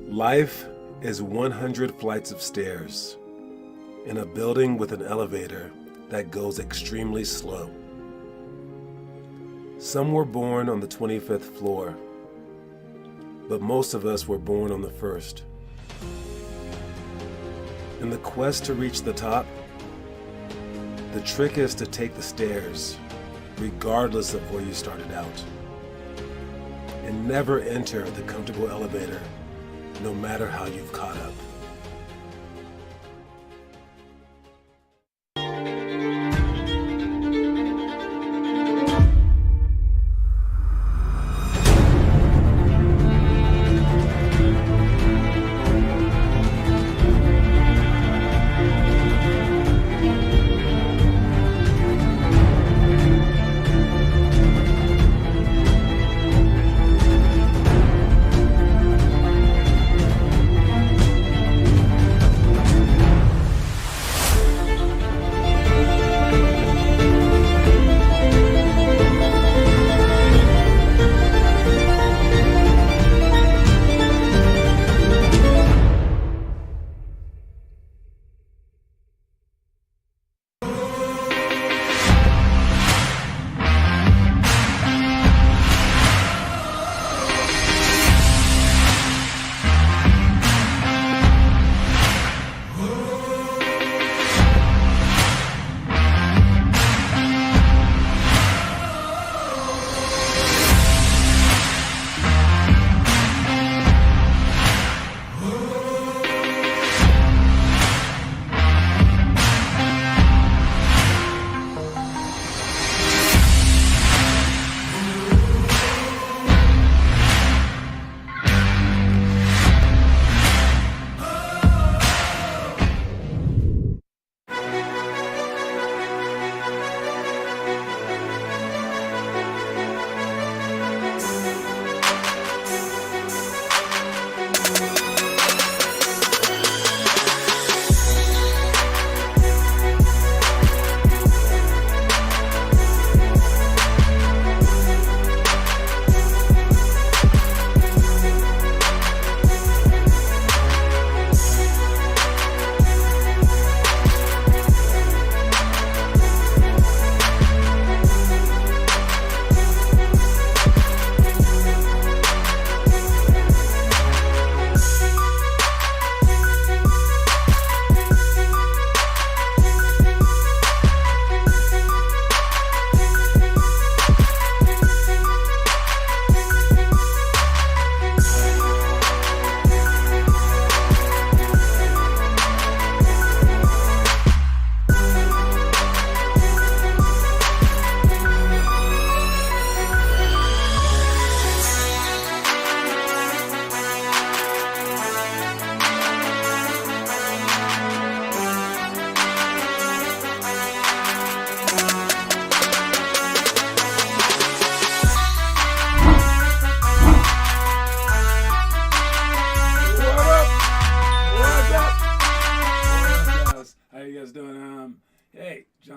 Life is 100 flights of stairs in a building with an elevator that goes extremely slow. Some were born on the 25th floor, but most of us were born on the first. In the quest to reach the top, the trick is to take the stairs, regardless of where you started out, and never enter the comfortable elevator, no matter how you've caught up.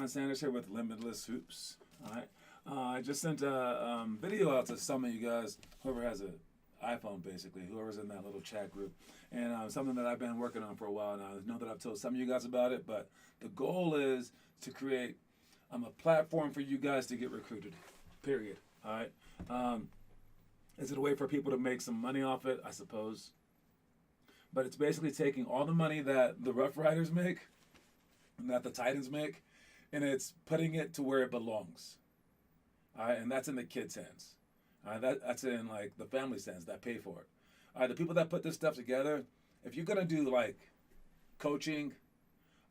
Sanders here with Limitless Hoops. All right, I just sent a video out to some of you guys, whoever has an iPhone, basically, whoever's in that little chat group, and something that I've been working on for a while now. I know that I've told some of you guys about it, but the goal is to create a platform for you guys to get recruited. Period. All right. Is it a way for people to make some money off it? I suppose. But it's basically taking all the money that the Rough Riders make and that the Titans make, and it's putting it to where it belongs. All right, and that's in the kids' hands. All right, that's in like the family's hands that pay for it. All right, the people that put this stuff together, if you're gonna do like coaching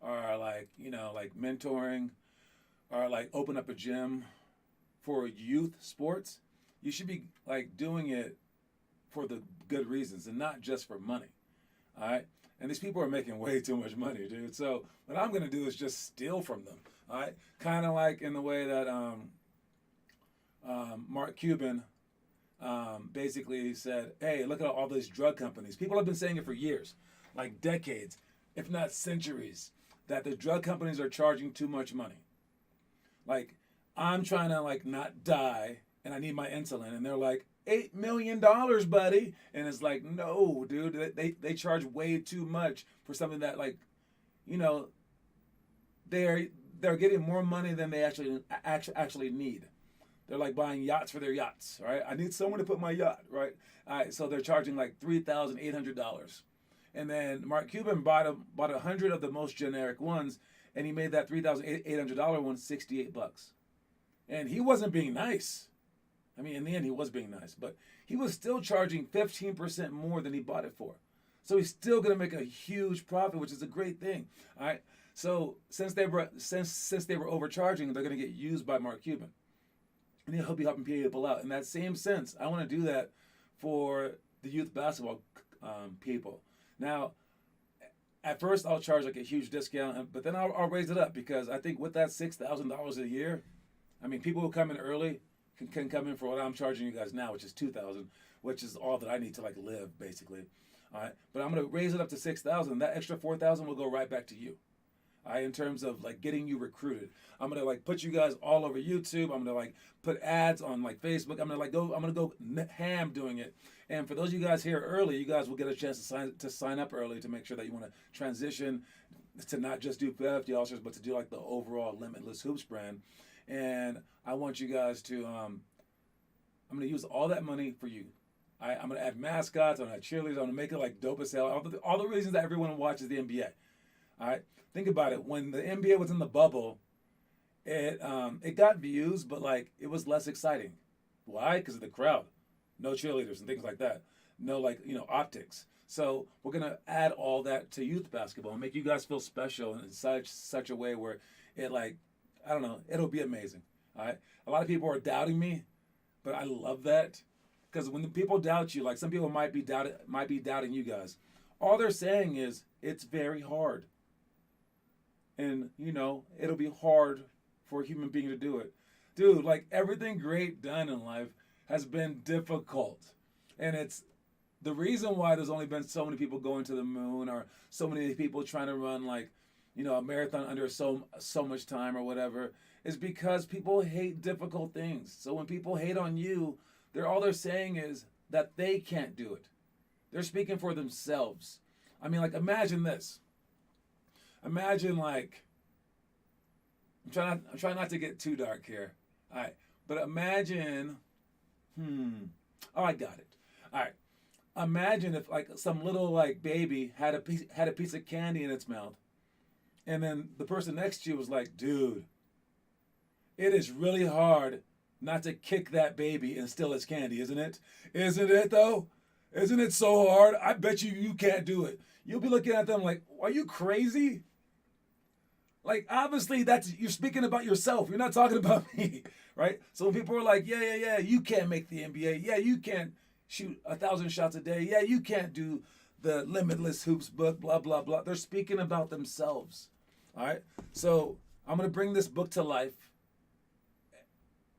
or like, like mentoring or like open up a gym for youth sports, you should be like doing it for the good reasons and not just for money. All right, and these people are making way too much money, dude. So what I'm gonna do is just steal from them. All right, kind of like in the way that Mark Cuban basically said, hey, look at all these drug companies. People have been saying it for years, like decades, if not centuries, that the drug companies are charging too much money. Like, I'm trying to like not die and I need my insulin, and they're like, $8 million, buddy. And it's like, no, dude, they charge way too much for something that, like, you know, they're getting more money than they actually need. They're like buying yachts for their yachts, right? I need someone to put my yacht, right? All right, so they're charging like $3,800, and then Mark Cuban bought 100 of the most generic ones, and he made that $3,800 one $68, and he wasn't being nice. I mean, in the end, he was being nice, but he was still charging 15% more than he bought it for. So he's still gonna make a huge profit, which is a great thing. All right. So since they were overcharging, they're gonna get used by Mark Cuban, and he'll be helping people out. In that same sense, I want to do that for the youth basketball people. Now, at first I'll charge like a huge discount, but then I'll raise it up, because I think with that $6,000 a year, I mean, people who come in early can come in for what I'm charging you guys now, which is $2,000, which is all that I need to like live basically. All right, but I'm gonna raise it up to $6,000. That extra $4,000 will go right back to you. All right, in terms of like getting you recruited, I'm gonna like put you guys all over YouTube. I'm gonna like put ads on like Facebook. I'm gonna go ham doing it. And for those of you guys here early, you guys will get a chance to sign up early to make sure that you want to transition to not just do 50 All-Stars, but to do like the overall Limitless Hoops brand. And I want you guys to, I'm gonna use all that money for you. I'm gonna add mascots. I'm gonna add cheerleaders. I'm gonna make it like dope as hell. All the reasons that everyone watches the NBA. All right, think about it. When the NBA was in the bubble, it got views, but like it was less exciting. Why? Because of the crowd. No cheerleaders and things like that. No, like, optics. So we're gonna add all that to youth basketball and make you guys feel special in such a way where it, like, I don't know, it'll be amazing. All right. A lot of people are doubting me, but I love that, because when the people doubt you, like some people might be doubting you guys. All they're saying is it's very hard. And, it'll be hard for a human being to do it. Dude, like everything great done in life has been difficult. And it's the reason why there's only been so many people going to the moon, or so many people trying to run like, a marathon under so much time or whatever, is because people hate difficult things. So when people hate on you, all they're saying is that they can't do it. They're speaking for themselves. I mean, like, imagine this. Imagine, like, I'm trying not to get too dark here. All right. But imagine, oh, I got it. All right. Imagine if like some little like baby had a piece of candy in its mouth, and then the person next to you was like, dude, it is really hard not to kick that baby and steal its candy, isn't it? Isn't it though? Isn't it so hard? I bet you can't do it. You'll be looking at them like, are you crazy? Like, obviously you're speaking about yourself. You're not talking about me, right? So when people are like, yeah, you can't make the NBA. Yeah, you can't shoot 1,000 shots a day. Yeah, you can't do the Limitless Hoops book, blah, blah, blah. They're speaking about themselves, all right? So I'm going to bring this book to life.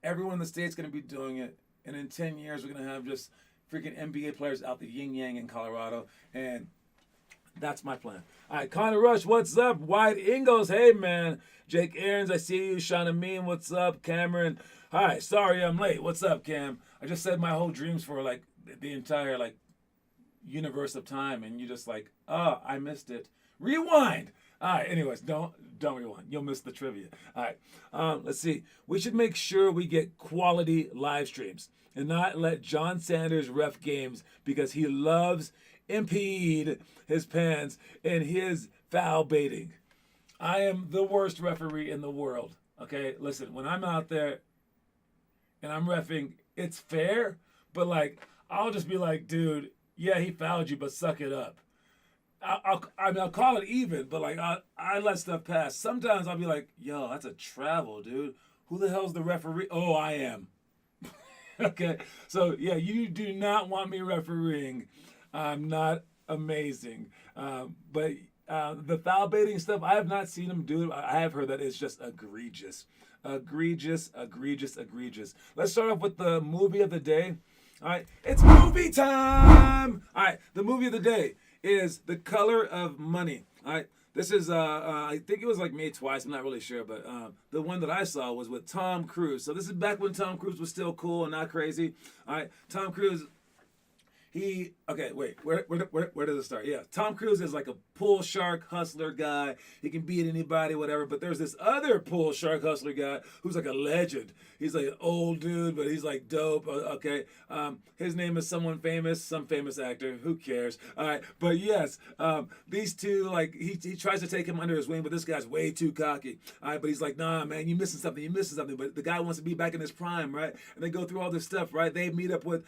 Everyone in the state's going to be doing it. And in 10 years, we're going to have just freaking NBA players out the yin-yang in Colorado. And that's my plan. All right, Connor Rush, what's up? Wide Ingles, hey, man. Jake Aarons, I see you. Shauna Mean, what's up? Cameron, hi, sorry I'm late. What's up, Cam? I just said my whole dreams for, like, the entire, like, universe of time, and you just like, oh, I missed it. Rewind. All right, anyways, don't rewind. You'll miss the trivia. All right, let's see. We should make sure we get quality live streams and not let John Sanders ref games because he loves impede his pants and his foul baiting. I am the worst referee in the world. Okay, listen, when I'm out there and I'm reffing, it's fair, but like I'll just be like, dude, yeah, he fouled you, but suck it up. I'll call it even, but like I let stuff pass. Sometimes I'll be like, yo, that's a travel, dude. Who the hell's the referee? Oh, I am. Okay, so yeah, you do not want me refereeing. I'm not amazing, but the foul baiting stuff, I have not seen him do it. I have heard that it's just egregious. Egregious. Let's start off with the movie of the day. All right, it's movie time. All right, the movie of the day is The Color of Money. All right, This is I think it was like made twice. I'm not really sure, but the one that I saw was with Tom Cruise. So this is back when Tom Cruise was still cool and not crazy. All right, Tom Cruise. Where does it start? Yeah, Tom Cruise is like a pool shark hustler guy. He can beat anybody, whatever. But there's this other pool shark hustler guy who's like a legend. He's like an old dude, but he's like dope. Okay, his name is someone famous, some famous actor. Who cares? All right, but yes, these two, like he tries to take him under his wing, but this guy's way too cocky. All right, but he's like, nah, man, you missing something. You missing something. But the guy wants to be back in his prime, right? And they go through all this stuff, right? They meet up with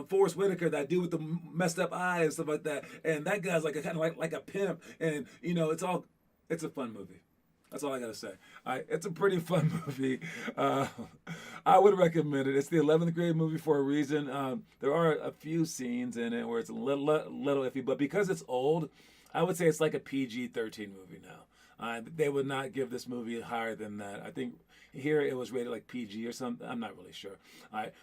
Forrest Whitaker, that dude with the messed up eye and stuff like that. And that guy's like a kind of like a pimp. And you know, it's a fun movie. That's all I gotta say. It's a pretty fun movie. I would recommend it. It's the 11th grade movie for a reason. There are a few scenes in it where it's a little iffy, but because it's old, I would say it's like a PG-13 movie now. They would not give this movie higher than that. I think here it was rated like PG or something. I'm not really sure.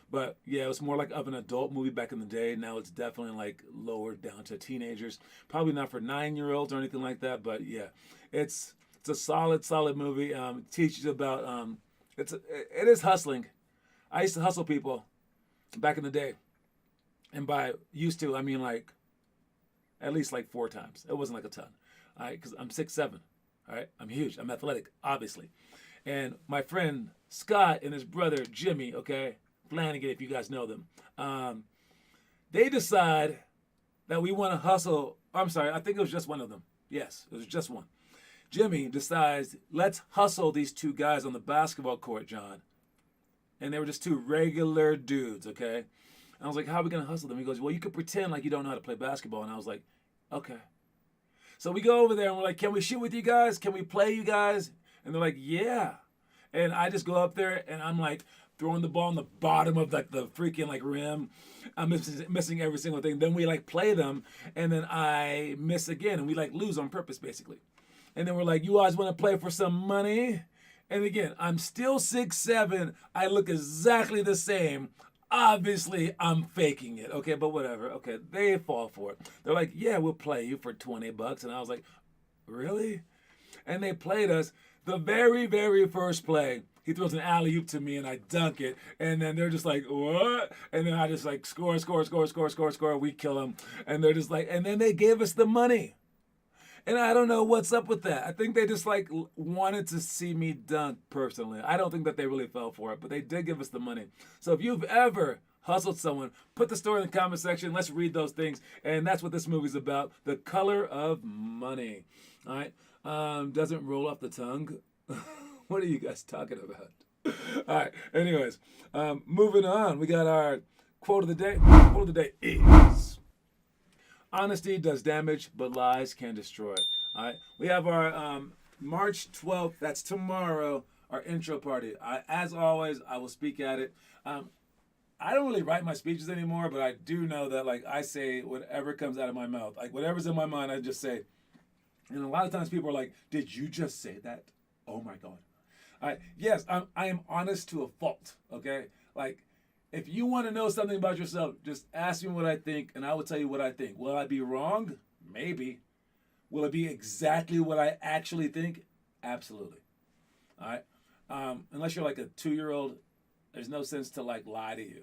But yeah, it was more like of an adult movie back in the day. Now it's definitely like lowered down to teenagers. Probably not for 9-year-olds or anything like that. But yeah, it's a solid movie. Teaches about it is hustling. I used to hustle people back in the day, and by used to I mean like at least like 4 times. It wasn't like a ton. Because I'm 6'7". All right, I'm huge. I'm athletic, obviously. And my friend Scott and his brother Jimmy, okay, Flanagan, if you guys know them, they decide that we want to hustle. I'm sorry, I think it was just one of them. Yes, it was just one. Jimmy decides, let's hustle these 2 guys on the basketball court, John. And they were just 2 regular dudes, okay? And I was like, how are we going to hustle them? He goes, well, you could pretend like you don't know how to play basketball. And I was like, okay. So we go over there and we're like, can we shoot with you guys? Can we play you guys? And they're like, yeah. And I just go up there and I'm like throwing the ball on the bottom of like the freaking like rim. I'm missing every single thing. Then we like play them and then I miss again and we like lose on purpose basically. And then we're like, you guys want to play for some money? And again, I'm still 6'7". I look exactly the same. Obviously, I'm faking it, okay? But whatever, okay? They fall for it. They're like, yeah, we'll play you for $20. And I was like, really? And they played us. The very, very first play, he throws an alley-oop to me and I dunk it. And then they're just like, what? And then I just like score. We kill them. And they're just like, and then they gave us the money. And I don't know what's up with that. I think they just like wanted to see me dunk personally. I don't think that they really fell for it, but they did give us the money. So if you've ever hustled someone, put the story in the comment section. Let's read those things. And that's what this movie's about. The Color of Money. All right. Doesn't roll off the tongue. What are you guys talking about? All right. Anyways, moving on. We got our quote of the day. Quote of the day is, honesty does damage, but lies can destroy. All right. We have our March 12th. That's tomorrow. Our intro party. As always, I will speak at it. I don't really write my speeches anymore, but I do know that like I say whatever comes out of my mouth. Like whatever's in my mind, I just say. And a lot of times people are like, did you just say that? Oh my God. All right. Yes, I am honest to a fault. Okay. Like, if you want to know something about yourself, just ask me what I think, and I will tell you what I think. Will I be wrong? Maybe. Will it be exactly what I actually think? Absolutely. All right. Unless you're like a 2-year-old, there's no sense to like lie to you.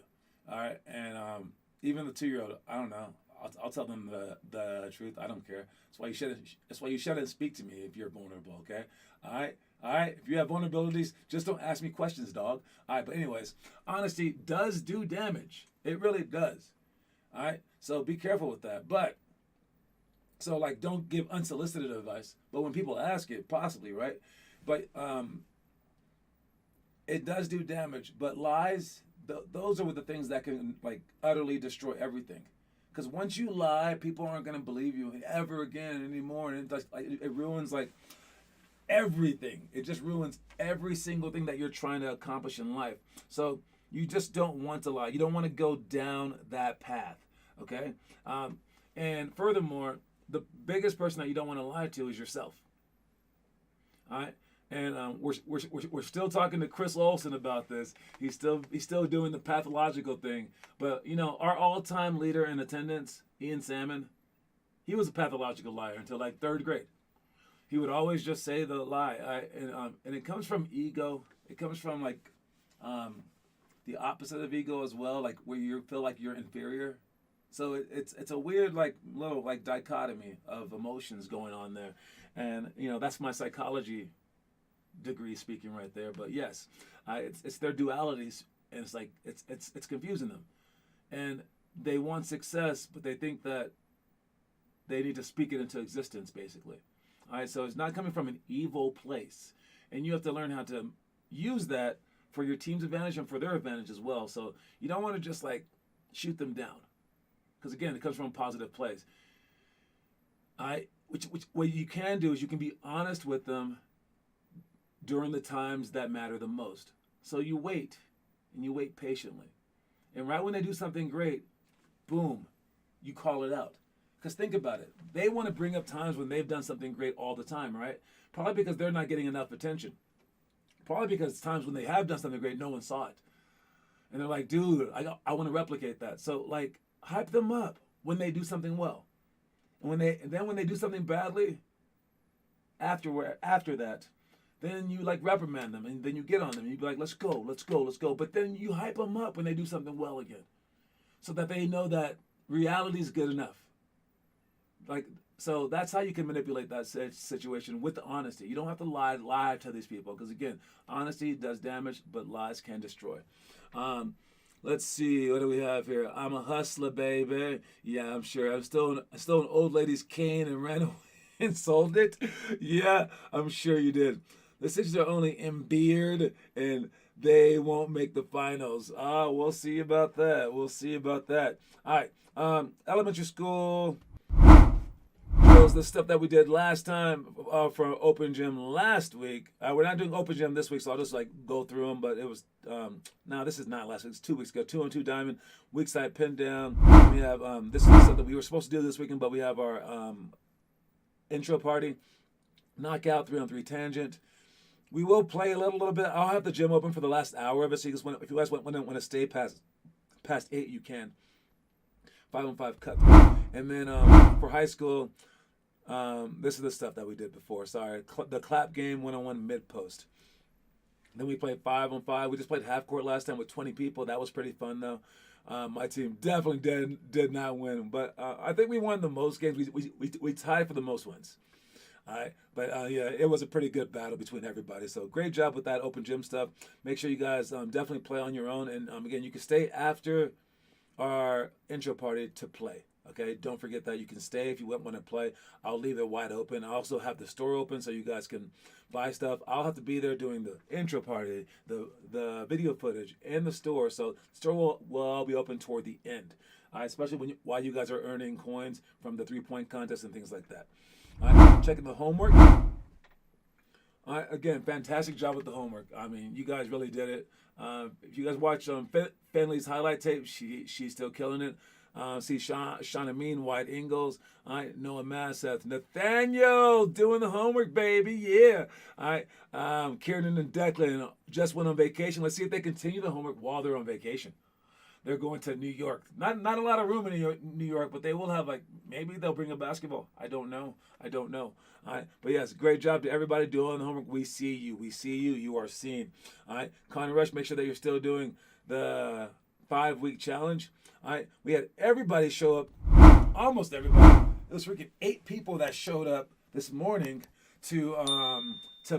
All right. And even the 2-year-old, I don't know. I'll tell them the truth. I don't care. That's why you shouldn't speak to me if you're vulnerable. Okay. All right. All right. If you have vulnerabilities, just don't ask me questions, dog. All right. But anyways, honesty does do damage. It really does. All right. So be careful with that. But so like, don't give unsolicited advice. But when people ask it, possibly, right? But it does do damage. But lies, those are the things that can like utterly destroy everything. Because once you lie, people aren't going to believe you ever again anymore. And it ruins like everything. It just ruins every single thing that you're trying to accomplish in life. So you just don't want to lie. You don't want to go down that path. Okay? And furthermore, the biggest person that you don't want to lie to is yourself. All right? And we're still talking to Chris Olsen about this. He's still doing the pathological thing. But you know, our all-time leader in attendance, Ian Salmon, he was a pathological liar until like 3rd grade. he would always just say the lie. And it comes from ego. It comes from like the opposite of ego as well, like where you feel like you're inferior. So it's a weird like little like dichotomy of emotions going on there, and that's my psychology degree speaking right there. But yes, it's their dualities, and it's like it's confusing them, and they want success, but they think that they need to speak it into existence, basically. All right, so it's not coming from an evil place, and you have to learn how to use that for your team's advantage and for their advantage as well. So you don't want to just like shoot them down, because again, it comes from a positive place. Which what you can do is you can be honest with them during the times that matter the most. So you wait, and you wait patiently, and right when they do something great, boom, you call it out. Because think about it, they want to bring up times when they've done something great all the time, right? Probably because they're not getting enough attention. Probably because it's times when they have done something great, no one saw it. And they're like, dude, I want to replicate that. So like, hype them up when they do something well. And then when they do something badly, after that, then you like reprimand them, and then you get on them, and you be like, let's go. But then you hype them up when they do something well again, so that they know that reality is good enough. Like, so that's how you can manipulate that situation with the honesty. You don't have to lie to these people, because again, honesty does damage, but lies can destroy. Let's see, what do we have here? I'm a hustler, baby. Yeah, I'm sure. I'm still an old lady's cane and ran away and sold it. Yeah, I'm sure you did. The Sixers are only in beard, and they won't make the finals. We'll see about that. All right, elementary school. The stuff that we did last time for Open Gym last week. We're not doing Open Gym this week, so I'll just like go through them. But it was this is not last week. It's 2 weeks ago. 2-on-2 diamond, weak side pin down. We have this is stuff that we were supposed to do this weekend, but we have our intro party, knockout 3-on-3 tangent. We will play a little bit. I'll have the gym open for the last hour of it, so if you guys want to stay past 8, you can. 5-on-5 cut through, and then for high school. This is the stuff that we did before. Sorry, the clap game 1-on-1 mid post. Then we played 5-on-5. We just played half court last time with 20 people. That was pretty fun though. My team definitely did not win, but I think we won the most games. We tied for the most wins. All right, but yeah, it was a pretty good battle between everybody. So great job with that Open Gym stuff. Make sure you guys definitely play on your own, and again, you can stay after our intro party to play. Okay, don't forget that you can stay if you want to play. I'll leave it wide open. I also have the store open so you guys can buy stuff. I'll have to be there doing the intro party, the video footage, and the store. So the store will all be open toward the end, especially while you guys are earning coins from the 3-point contest and things like that. All right, checking the homework. All right, again, fantastic job with the homework. I mean, you guys really did it. If you guys watch Fenley's highlight tape, she's still killing it. See Sean Amin, White Ingalls, all right, Noah Masseth, Nathaniel doing the homework, baby, yeah. All right, Kieran and Declan just went on vacation. Let's see if they continue the homework while they're on vacation. They're going to New York. Not a lot of room in New York, but they will have maybe they'll bring a basketball. I don't know. All right, but yes, great job to everybody doing the homework. We see you. You are seen. All right, Connor Rush, make sure that you're still doing the 5-week challenge. All right, we had everybody show up, almost everybody. It was freaking 8 people that showed up this morning to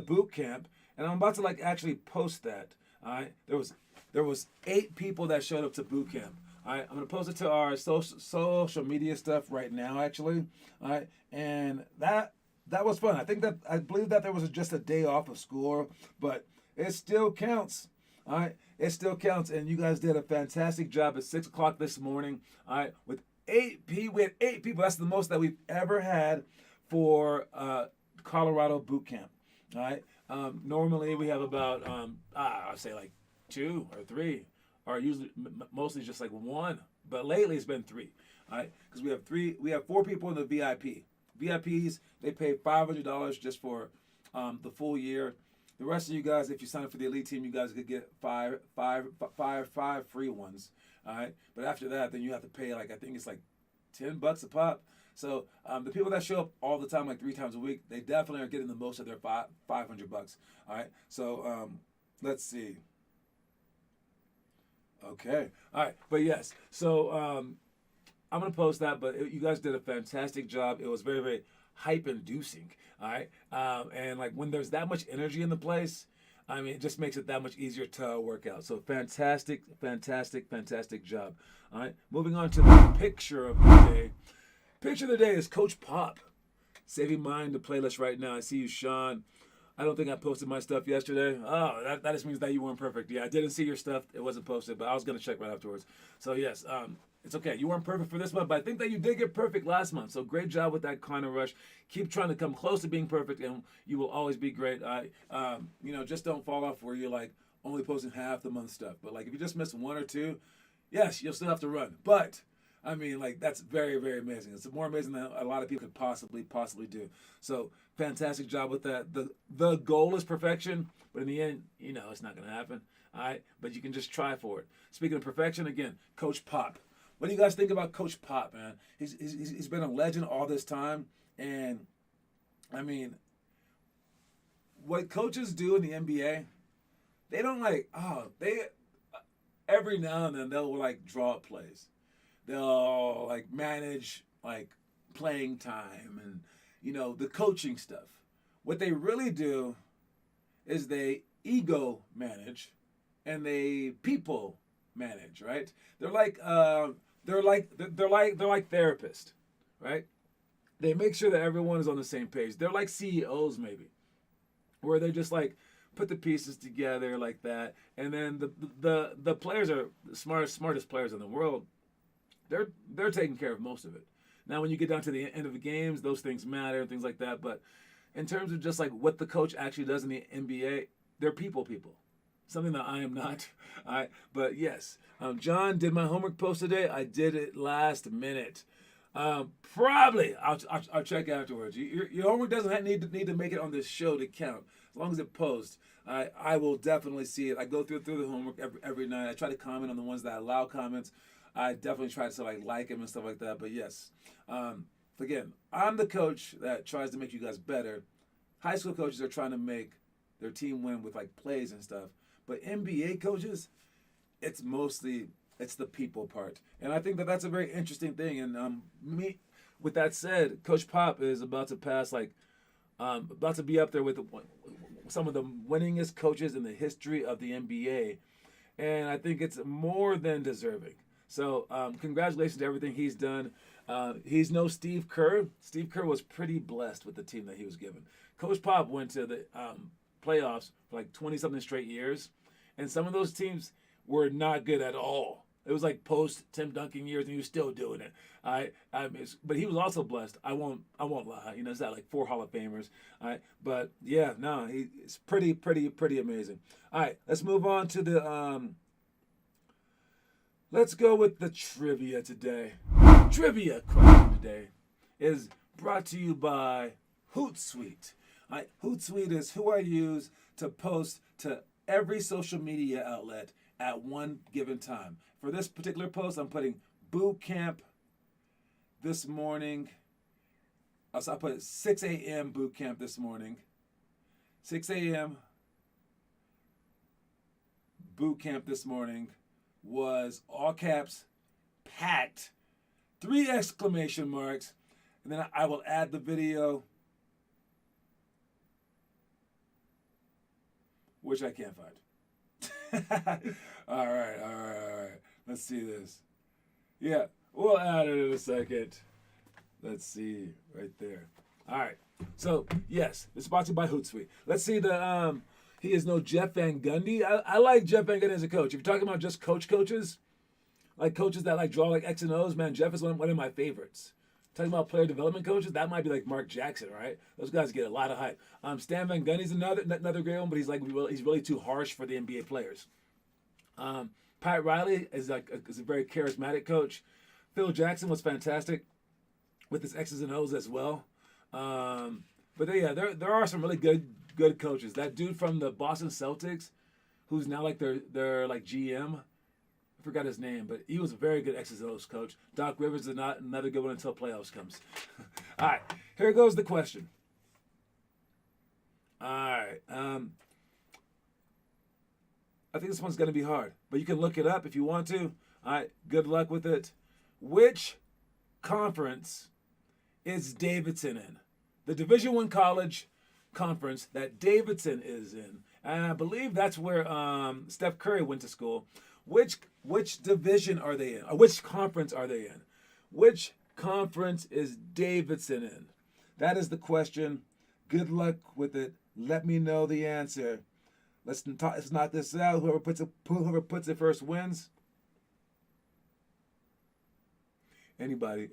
boot camp, and I'm about to actually post that. All right, there was 8 people that showed up to boot camp. All right, I'm gonna post it to our social media stuff right now, actually. All right, and that was fun. I believe that there was just a day off of school, but it still counts. All right, it still counts, and you guys did a fantastic job at 6 o'clock this morning. All right, with 8 people, we had 8 people. That's the most that we've ever had for Colorado boot camp. All right, normally we have about I'd say 2 or 3, or usually mostly just 1. But lately it's been 3. All right, because we have 4 people in the VIP. VIPs, they pay $500 just for the full year. The rest of you guys, if you sign up for the elite team, you guys could get five free ones. All right, but after that, then you have to pay I think it's $10 a pop. So the people that show up all the time, like 3 times a week, they definitely are getting the most of their $500. All right. So let's see. Okay. All right. But yes. So I'm gonna post that. But you guys did a fantastic job. It was very, very hype inducing. All right. And like when there's that much energy in the place, I mean, it just makes it that much easier to work out. So fantastic, fantastic, fantastic job. All right. Moving on to the picture of the day. Picture of the day is Coach Pop. Saving mine the playlist right now. I see you, Sean. I don't think I posted my stuff yesterday. Oh, that just means that you weren't perfect. Yeah, I didn't see your stuff. It wasn't posted, but I was going to check right afterwards. So, yes, it's okay. You weren't perfect for this month, but I think that you did get perfect last month. So, great job with that kind of rush. Keep trying to come close to being perfect, and you will always be great. Just don't fall off where you're, like, only posting half the month stuff. But, like, if you just miss 1 or 2, yes, you'll still have to run. But I mean, like, that's very, very amazing. It's more amazing than a lot of people could possibly do. So, fantastic job with that. The goal is perfection, but in the end, it's not going to happen. All right? But you can just try for it. Speaking of perfection, again, Coach Pop. What do you guys think about Coach Pop, man? He's been a legend all this time. And, I mean, what coaches do in the NBA, they don't every now and then they'll, like, draw up plays. They'll like manage like playing time and the coaching stuff. What they really do is they ego manage and they people manage, right? They're like therapists, right? They make sure that everyone is on the same page. They're like CEOs maybe, where they just like put the pieces together like that, and then the players are the smartest players in the world. They're taking care of most of it. Now, when you get down to the end of the games, those things matter and things like that. But in terms of just like what the coach actually does in the NBA, they're people. Something that I am not. All right. But yes, John did my homework post today. I did it last minute. Probably I'll check afterwards. Your homework doesn't need to make it on this show to count. As long as it posts, I will definitely see it. I go through the homework every night. I try to comment on the ones that allow comments. I definitely try to like him and stuff like that. But yes, again, I'm the coach that tries to make you guys better. High school coaches are trying to make their team win with like plays and stuff. But NBA coaches, it's the people part. And I think that that's a very interesting thing. And with that said, Coach Pop is about to pass about to be up there with some of the winningest coaches in the history of the NBA. And I think it's more than deserving. So congratulations to everything he's done. He's no Steve Kerr. Steve Kerr was pretty blessed with the team that he was given. Coach Pop went to the playoffs for like 20-something straight years. And some of those teams were not good at all. It was like post Tim Duncan years, and he was still doing it. But he was also blessed. I won't lie. It's not like 4 Hall of Famers. All right, but yeah, no, he's pretty amazing. All right, let's move on to the. Let's go with the trivia today. Trivia question today is brought to you by Hootsuite. All right, Hootsuite is who I use to post to every social media outlet at one given time. For this particular post, I'm putting boot camp this morning. So I put 6 a.m. boot camp this morning. 6 a.m. boot camp this morning was all caps, packed, 3 exclamation marks, and then I will add the video, which I can't find. All right. Let's see this. Yeah, we'll add it in a second. Let's see right there. All right. So, yes, it's sponsored by Hootsuite. Let's see he is no Jeff Van Gundy. I like Jeff Van Gundy as a coach. If you're talking about just coaches, like coaches that like draw like X and O's, man, Jeff is one of my favorites. Talking about player development coaches, that might be like Mark Jackson, right? Those guys get a lot of hype. Stan Van Gundy's another great one, but he's really too harsh for the NBA players. Pat Riley is a very charismatic coach. Phil Jackson was fantastic with his X's and O's as well. But there are some really good coaches. That dude from the Boston Celtics, who's now like their like GM, forgot his name, but he was a very good X's and O's coach. Doc Rivers is not another good one until playoffs comes. All right, here goes the question. All right, I think this one's going to be hard, but you can look it up if you want to. All right, good luck with it. Which conference is Davidson in? The Division I college conference that Davidson is in. And I believe that's where Steph Curry went to school. Which division are they in? Or which conference are they in? Which conference is Davidson in? That is the question. Good luck with it. Let me know the answer. Let's knock this out. Whoever puts it first wins. Anybody.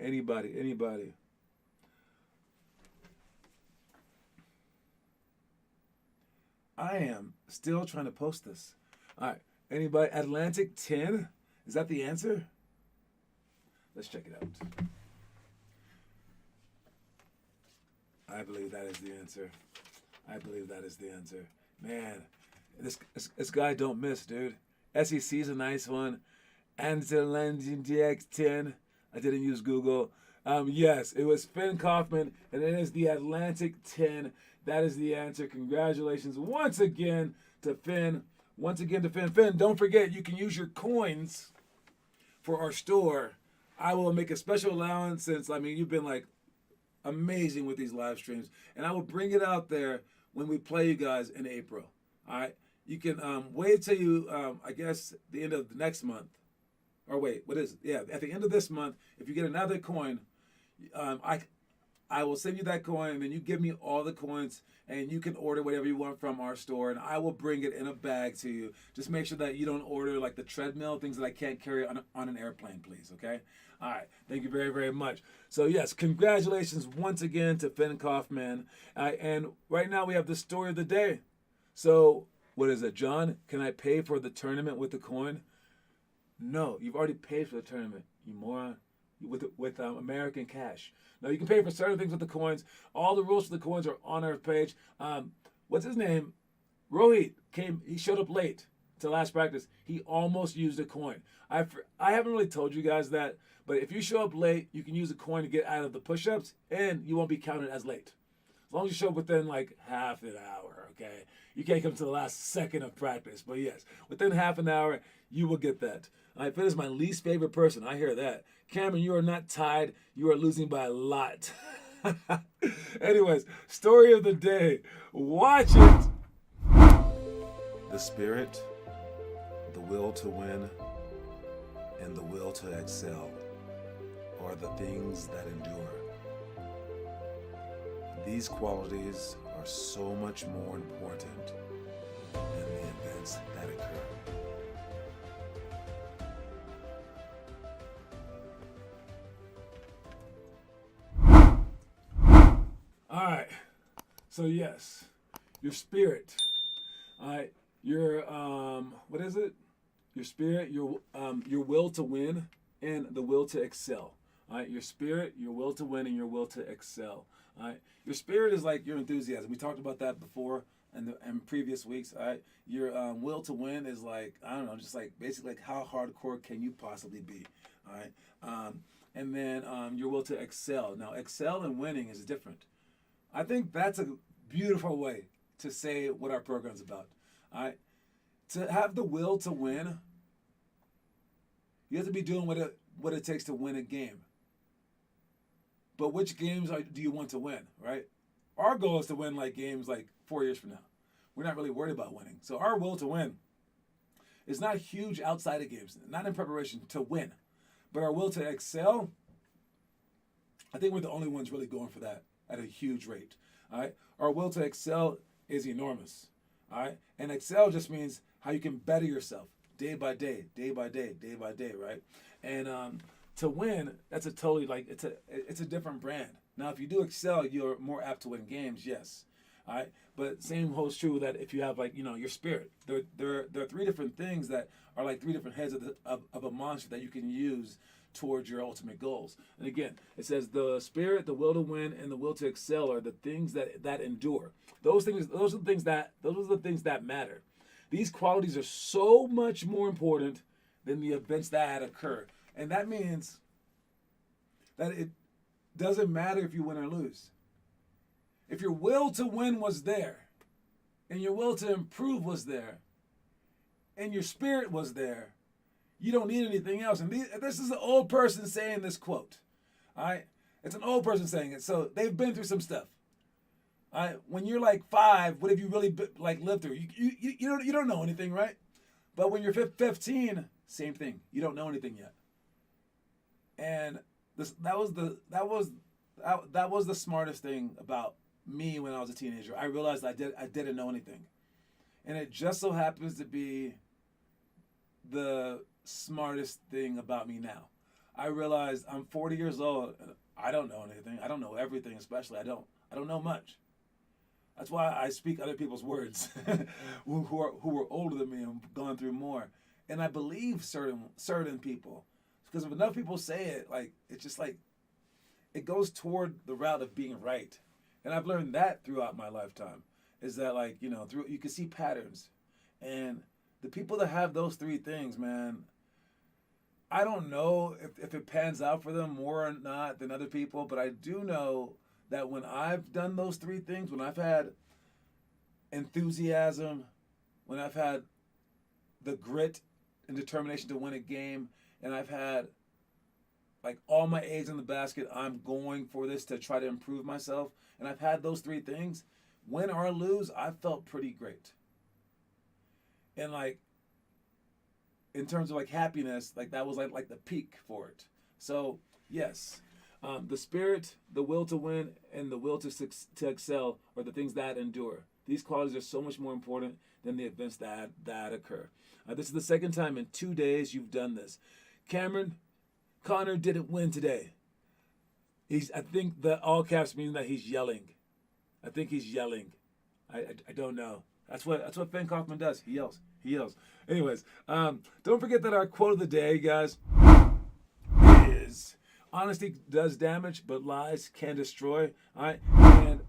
I am still trying to post this. All right. Anybody? Atlantic 10? Is that the answer? Let's check it out. I believe that is the answer. Man, this guy don't miss, dude. SEC's a nice one. Atlantic DX 10. I didn't use Google. Yes, it was Finn Kaufman, and it is the Atlantic 10. That is the answer. Congratulations once again to Finn. Finn, don't forget, you can use your coins for our store. I will make a special allowance since, you've been, amazing with these live streams. And I will bring it out there when we play you guys in April. All right? You can wait till the end of the next month. Or wait, what is it? Yeah, at the end of this month, if you get another coin, I will send you that coin, and then you give me all the coins, and you can order whatever you want from our store, and I will bring it in a bag to you. Just make sure that you don't order the treadmill, things that I can't carry on an airplane, please, okay? All right, thank you very, very much. So, yes, congratulations once again to Finn Kaufman. And right now we have the story of the day. So, what is it, John? Can I pay for the tournament with the coin? No, you've already paid for the tournament, you moron. With American Cash. Now, you can pay for certain things with the coins. All the rules for the coins are on our page. What's his name? Rohit he showed up late to last practice. He almost used a coin. I haven't really told you guys that, but if you show up late, you can use a coin to get out of the push-ups, and you won't be counted as late. As long as you show up within half an hour, okay? You can't come to the last second of practice, but yes, within half an hour, you will get that. Finn is my least favorite person. I hear that. Cameron, you are not tied. You are losing by a lot. Anyways, story of the day. Watch it. The spirit, the will to win, and the will to excel are the things that endure. These qualities are so much more important than the events that occur. All right. So yes, your spirit. All right. Your what is it? Your spirit, your will to win, and the will to excel. All right. Your spirit, your will to win, and your will to excel. All right. Your spirit is like your enthusiasm. We talked about that before in previous weeks. All right. Your will to win is basically how hardcore can you possibly be. All right. And then your will to excel. Now, excel and winning is different. I think that's a beautiful way to say what our program's about. All right? To have the will to win, you have to be doing what it takes to win a game. But which games do you want to win, right? Our goal is to win games 4 years from now. We're not really worried about winning. So our will to win is not huge outside of games, not in preparation to win. But our will to excel, I think we're the only ones really going for that at a huge rate. All right. Our will to excel is enormous. All right. And excel just means how you can better yourself day by day, right? And to win, that's a totally it's a different brand. Now, if you do excel, you're more apt to win games, yes. All right. But same holds true that if you have your spirit, there are three different things that are like three different heads of a monster that you can use towards your ultimate goals. And again, it says the spirit, the will to win, and the will to excel are the things that endure. Those are the things that matter. These qualities are so much more important than the events that occur. And that means that it doesn't matter if you win or lose. If your will to win was there, and your will to improve was there, and your spirit was there, you don't need anything else. And this is an old person saying this quote. All right? It's an old person saying it. So they've been through some stuff. All right? When you're like 5, what have you really lived through? You don't know anything, right? But when you're 15, same thing. You don't know anything yet. And that was the smartest thing about me when I was a teenager. I realized I didn't know anything. And it just so happens to be the smartest thing about me now. I realized I'm 40 years old. I don't know anything. I don't know everything, especially. I don't know much. That's why I speak other people's words who are older than me and gone through more. And I believe certain people. Because if enough people say it, like it's just like it goes toward the route of being right. And I've learned that throughout my lifetime. Is that like, you can see patterns. And the people that have those 3 things, man, I don't know if it pans out for them more or not than other people, but I do know that when I've done those 3 things, when I've had enthusiasm, when I've had the grit and determination to win a game, and I've had like all my eggs in the basket, I'm going for this to try to improve myself, and I've had those 3 things, win or lose, I felt pretty great. And like, in terms of like happiness, like that was like the peak for it. So yes, the spirit, the will to win, and the will to excel are the things that endure. These qualities are so much more important than the events that occur. This is the second time in 2 days you've done this. Cameron, Connor didn't win today. I think the all caps means that he's yelling. I think he's yelling. I don't know. That's what Finn Kaufman does. He yells. Anyways, don't forget that our quote of the day, guys, is honesty does damage, but lies can destroy. All right, and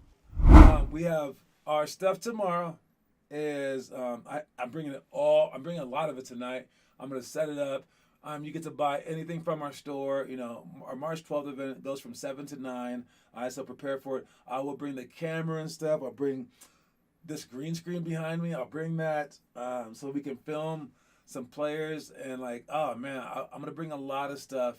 we have our stuff tomorrow. I'm bringing a lot of it tonight. I'm gonna set it up. You get to buy anything from our store. Our March 12th event goes from 7 to 9. So prepare for it. I will bring the camera and stuff. I'll bring this green screen behind me. I'll bring that so we can film some players. And like, oh man, I'm gonna bring a lot of stuff.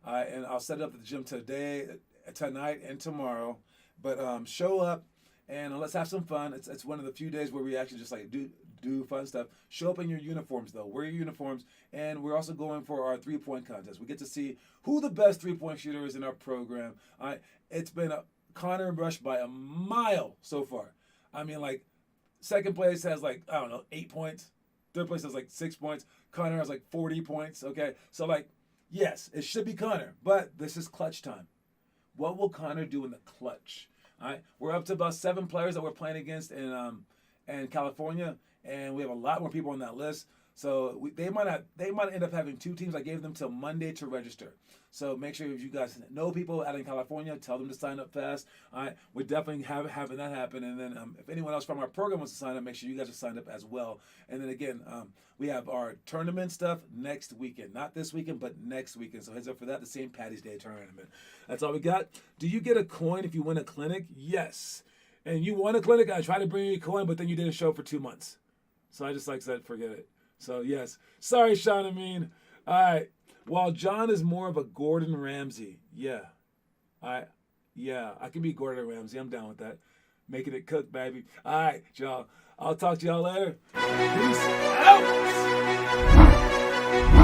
And I'll set it up at the gym tonight, and tomorrow. But show up and let's have some fun. It's one of the few days where we actually just like do fun stuff. Show up in your uniforms though. Wear your uniforms. And we're also going for our 3-point contest. We get to see who the best 3-point shooter is in our program. It's been Connor and Rush by a mile so far. I mean, like, second place has like, I don't know, 8 points. Third place has like 6 points. Connor has like 40 points. Okay. So like, yes, it should be Connor, but this is clutch time. What will Connor do in the clutch? All right. We're up to about 7 players that we're playing against in California. And we have a lot more people on that list. So they might end up having 2 teams. I gave them till Monday to register. So make sure if you guys know people out in California, tell them to sign up fast. All right, we're definitely having that happen. And then if anyone else from our program wants to sign up, make sure you guys are signed up as well. And then again, we have our tournament stuff next weekend. Not this weekend, but next weekend. So heads up for that, the St. Patty's Day tournament. That's all we got. Do you get a coin if you win a clinic? Yes. And you won a clinic, I tried to bring you a coin, but then you didn't show for 2 months. So I just said, forget it. So yes. Sorry, Sean Amin. All right. While John is more of a Gordon Ramsay. Yeah. I can be Gordon Ramsay. I'm down with that. Making it cook, baby. All right, y'all. I'll talk to y'all later. Peace out.